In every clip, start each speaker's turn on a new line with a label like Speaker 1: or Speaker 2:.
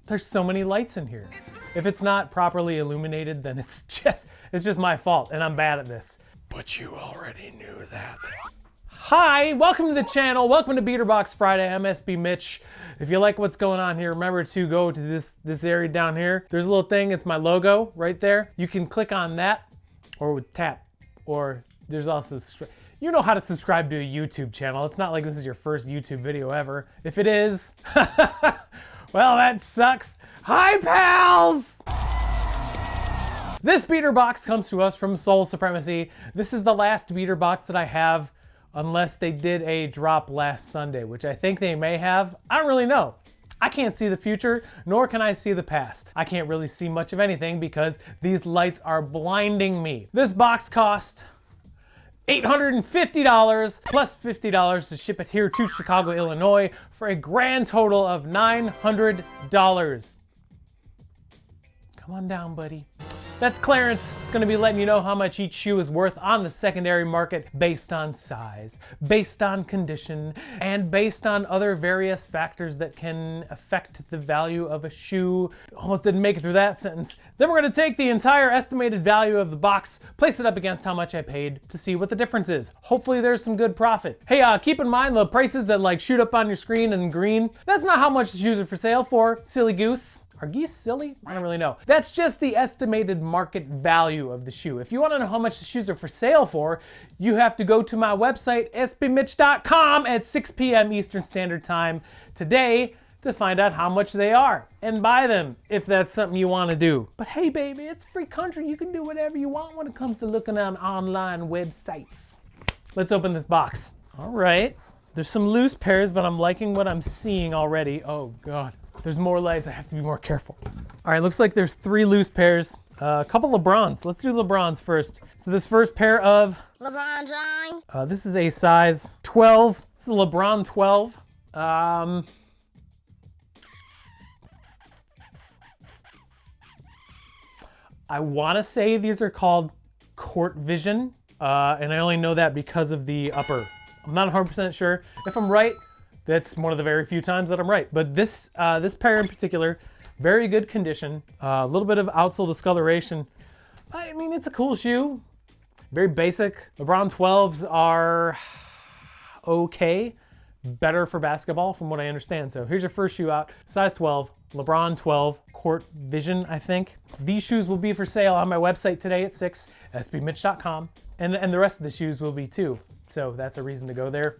Speaker 1: There's so many lights in here. If it's not properly illuminated, then it's just my fault, and I'm bad at this. But you already knew that. Hi, welcome to the channel. Welcome to Beaterbox Friday. I'm SB Mitch. If you like what's going on here, remember to go to this area down here. There's a little thing, it's my logo right there. You can click on that, or with tap, or there's also, you know how to subscribe to a YouTube channel. It's not like this is your first YouTube video ever. If it is, well, that sucks. Hi, pals! This beater box comes to us from Supremacy. This is the last beater box that I have, unless they did a drop last Sunday, which I think they may have. I don't really know. I can't see the future, nor can I see the past. I can't really see much of anything because these lights are blinding me. This box cost $850 plus $50 to ship it here to Chicago, Illinois for a grand total of $900. Come on down, buddy. That's Clarence. It's gonna be letting you know how much each shoe is worth on the secondary market based on size, based on condition, and based on other various factors that can affect the value of a shoe. Almost didn't make it through that sentence. Then we're gonna take the entire estimated value of the box, place it up against how much I paid to see what the difference is. Hopefully there's some good profit. Hey, keep in mind the prices that like shoot up on your screen in green, that's not how much the shoes are for sale for, silly goose. Are geese silly? I don't really know. That's just the estimated market value of the shoe. If you want to know how much the shoes are for sale for, you have to go to my website, sbmitch.com at 6 p.m. Eastern Standard Time today to find out how much they are and buy them if that's something you want to do. But hey, baby, it's free country. You can do whatever you want when it comes to looking on online websites. Let's open this box. All right. There's some loose pairs, but I'm liking what I'm seeing already. Oh, God. There's more lights, I have to be more careful. All right, looks like there's 3 loose pairs. A couple LeBrons. Let's do LeBrons first. So this first pair of
Speaker 2: LeBron James.
Speaker 1: This is a size 12. This is a LeBron 12. I want to say these are called Court Vision, and I only know that because of the upper. I'm not 100% sure. If I'm right, that's one of the very few times that I'm right. But this pair in particular, very good condition. A little bit of outsole discoloration. I mean, it's a cool shoe. Very basic. LeBron 12s are okay. Better for basketball from what I understand. So here's your first shoe out. Size 12, LeBron 12, Court Vision, I think. These shoes will be for sale on my website today at 6, sbmitch.com. And the rest of the shoes will be too. So that's a reason to go there.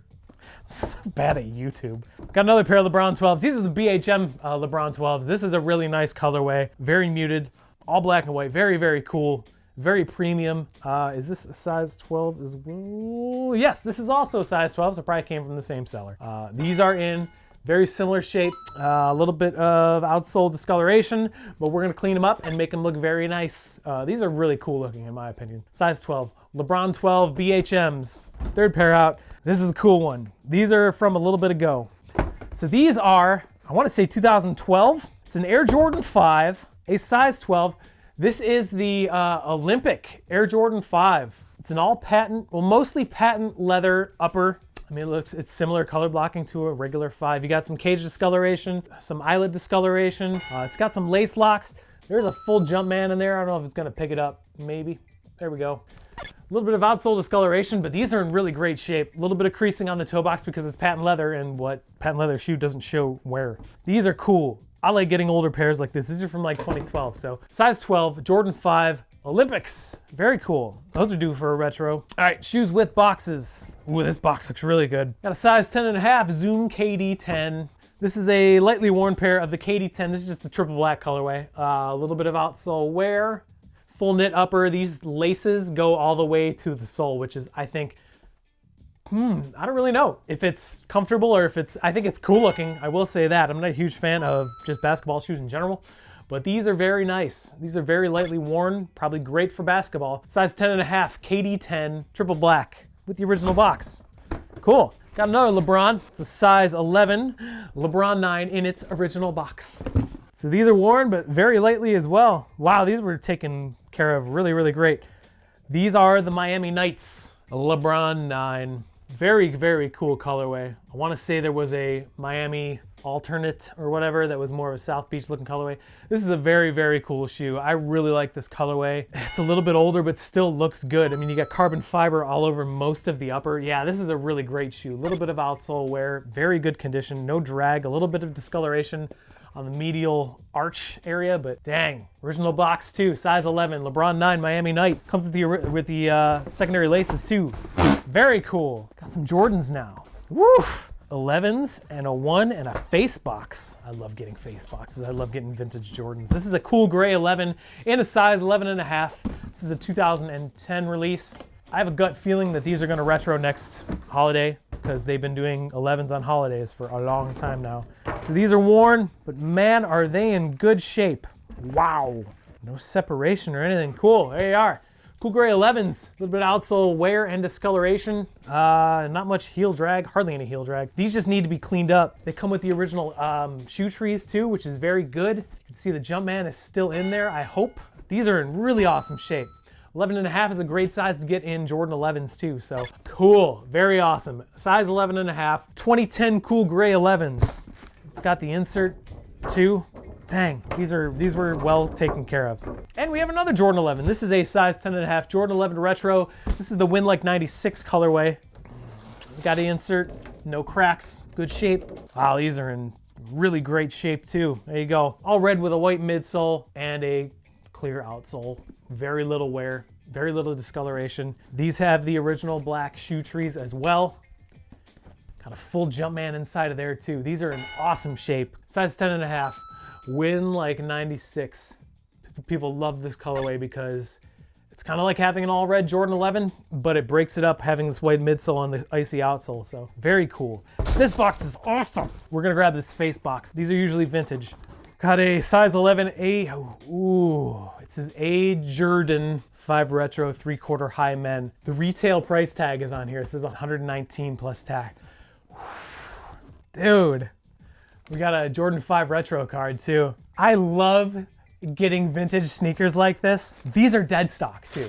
Speaker 1: So bad at YouTube. Got another pair of LeBron 12s. These are the BHM LeBron 12s. This is a really nice colorway. Very muted, all black and white. Very, very cool. Very premium. Is this a size 12 as well? Yes, this is also a size 12, so it probably came from the same seller. These are in very similar shape. A little bit of outsole discoloration, but we're gonna clean them up and make them look very nice. These are really cool looking in my opinion. Size 12, LeBron 12 BHMs. Third pair out. This is a cool one. These are from a little bit ago. So these are, I want to say 2012. It's an Air Jordan 5, a size 12. This is the Olympic Air Jordan 5. It's an all patent, well, mostly patent leather upper. I mean, it's similar color blocking to a regular 5. You got some cage discoloration, some eyelid discoloration. It's got some lace locks. There's a full jump man in there. I don't know if it's gonna pick it up, maybe. There we go. A little bit of outsole discoloration, but these are in really great shape. A little bit of creasing on the toe box because it's patent leather, and what patent leather shoe doesn't show wear. These are cool. I like getting older pairs like this. These are from like 2012. So size 12, Jordan 5, Olympics. Very cool. Those are due for a retro. All right, shoes with boxes. Ooh, this box looks really good. Got a size 10.5 Zoom KD10. This is a lightly worn pair of the KD10. This is just the triple black colorway. A little bit of outsole wear. Full knit upper. These laces go all the way to the sole, which is, I think, I don't really know if it's comfortable or if it's, I think it's cool looking. I will say that. I'm not a huge fan of just basketball shoes in general, but these are very nice. These are very lightly worn, probably great for basketball. Size 10.5, KD10, triple black with the original box. Cool. Got another LeBron. It's a size 11, LeBron 9 in its original box. So these are worn, but very lightly as well. Wow, these were taken care of really, really great. These are the Miami Knights, LeBron 9. Very, very cool colorway. I want to say there was a Miami alternate or whatever that was more of a South Beach looking colorway. This is a very, very cool shoe. I really like this colorway. It's a little bit older, but still looks good. I mean, you got carbon fiber all over most of the upper. Yeah, this is a really great shoe. A little bit of outsole wear, very good condition, no drag, a little bit of discoloration on the medial arch area, but dang, original box too, size 11, LeBron 9, Miami Night. Comes with the secondary laces too. Very cool. Got some Jordans now. Woo! 11s and a 1 and a face box. I love getting face boxes. I love getting vintage Jordans. This is a cool gray 11 and a size 11 and a half. This is the 2010 release. I have a gut feeling that these are gonna retro next holiday because they've been doing 11s on holidays for a long time now. So these are worn, but man, are they in good shape. Wow. No separation or anything. Cool, there you are. Cool gray 11s, a little bit of outsole wear and discoloration. Not much heel drag, hardly any heel drag. These just need to be cleaned up. They come with the original shoe trees too, which is very good. You can see the Jumpman is still in there, I hope. These are in really awesome shape. 11 and a half is a great size to get in Jordan 11s too, so cool, very awesome. Size 11 and a half, 2010 cool gray 11s. It's got the insert too. Dang, these were well taken care of. And we have another Jordan 11. This is a size 10 and a half Jordan 11 retro. This is the Win Like 96 colorway. Got the insert, no cracks, good shape. Wow, these are in really great shape too. There you go. All red with a white midsole and a clear outsole. Very little wear, very little discoloration. These have the original black shoe trees as well. Got a full Jumpman inside of there too. These are in awesome shape. Size 10 and a half. Win Like 96. People love this colorway because it's kind of like having an all red Jordan 11, but it breaks it up having this white midsole on the icy outsole. So very cool. This box is awesome. We're gonna grab this face box. These are usually vintage. Got a size 11 it says A Jordan 5 Retro 3/4 high men. The retail price tag is on here. It says 119 plus tag. Dude. We got a Jordan 5 Retro card too. I love getting vintage sneakers like this. These are dead stock too.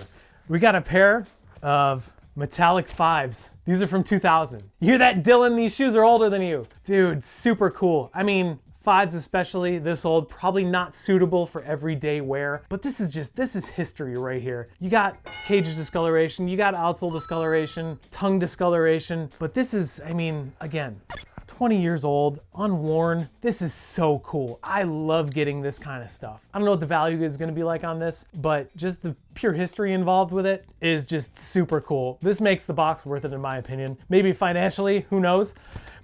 Speaker 1: We got a pair of metallic 5s. These are from 2000. You hear that, Dylan? These shoes are older than you. Dude, super cool. I mean, 5s especially, this old, probably not suitable for everyday wear, but this is history right here. You got cage discoloration, you got outsole discoloration, tongue discoloration, but this is, I mean, again, 20 years old, unworn. This is so cool. I love getting this kind of stuff. I don't know what the value is gonna be like on this, but just the pure history involved with it is just super cool. This makes the box worth it in my opinion. Maybe financially, who knows?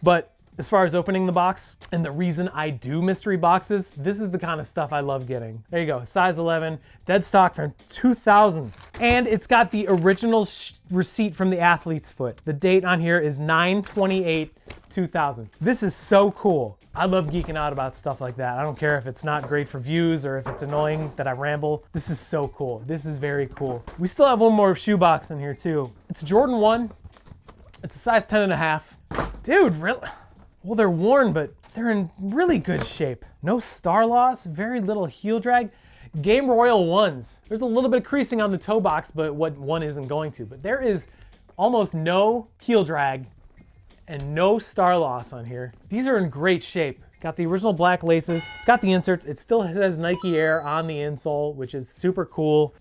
Speaker 1: But as far as opening the box and the reason I do mystery boxes, this is the kind of stuff I love getting. There you go, size 11, dead stock from 2000. And it's got the original receipt from the athlete's foot. The date on here is 9/28/2000. This is so cool. I love geeking out about stuff like that. I don't care if it's not great for views or if it's annoying that I ramble. This is so cool. This is very cool. We still have one more shoe box in here too. It's Jordan 1. It's a size 10 and a half. Dude, really? Well, they're worn, but they're in really good shape. No star loss, very little heel drag. Game Royal 1s. There's a little bit of creasing on the toe box, but what one isn't going to. But there is almost no heel drag and no star loss on here. These are in great shape. Got the original black laces. It's got the inserts. It still has Nike Air on the insole, which is super cool.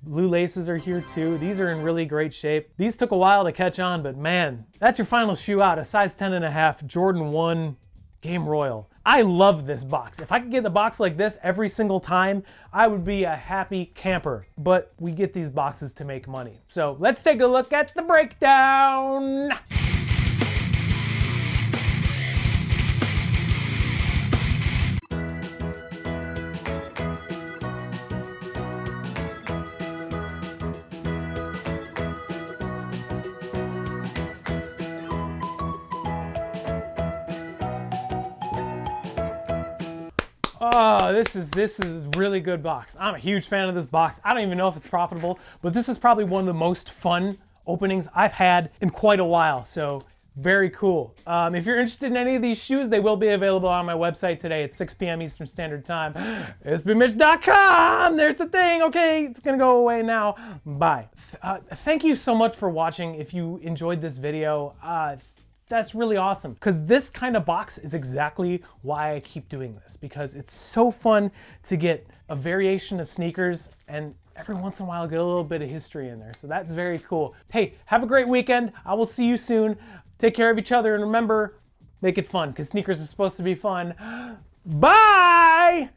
Speaker 1: Blue laces are here too. These are in really great shape. These took a while to catch on, but man, that's your final shoe out. A size 10 and a half Jordan 1 Game Royal. I love this box. If I could get the box like this every single time, I would be a happy camper. But we get these boxes to make money. So let's take a look at the breakdown. Oh, this is a really good box. I'm a huge fan of this box. I don't even know if it's profitable, but this is probably one of the most fun openings I've had in quite a while. So very cool. If you're interested in any of these shoes, they will be available on my website today at 6 p.m. Eastern Standard Time. SBMitch.com. There's the thing. Okay, it's gonna go away now. Bye. Thank you so much for watching. If you enjoyed this video, that's really awesome, because this kind of box is exactly why I keep doing this, because it's so fun to get a variation of sneakers and every once in a while get a little bit of history in there. So that's very cool. Hey, have a great weekend. I will see you soon. Take care of each other, and remember, make it fun, because sneakers are supposed to be fun. Bye!